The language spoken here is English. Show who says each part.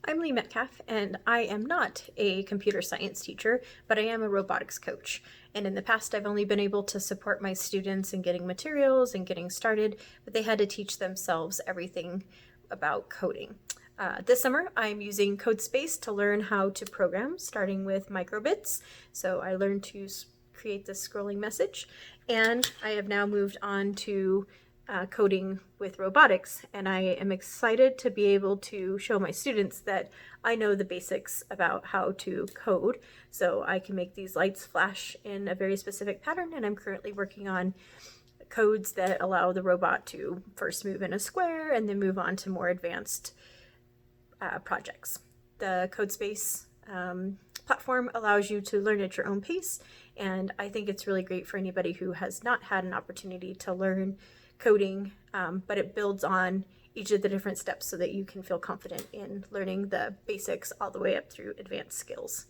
Speaker 1: I'm Leigh Metcalfe, and I am not a computer science teacher, but I am a robotics coach. And in the past, I've only been able to support my students in getting materials and getting started, but they had to teach themselves everything about coding. This summer, I'm using CodeSpace to learn how to program, starting with microbits. So I learned to create this scrolling message, and I have now moved on to coding with robotics, and I am excited to be able to show my students that I know the basics about how to code, so I can make these lights flash in a very specific pattern. And I'm currently working on codes that allow the robot to first move in a square and then move on to more advanced projects. The CodeSpace platform allows you to learn at your own pace, and I think it's really great for anybody who has not had an opportunity to learn coding, but it builds on each of the different steps so that you can feel confident in learning the basics all the way up through advanced skills.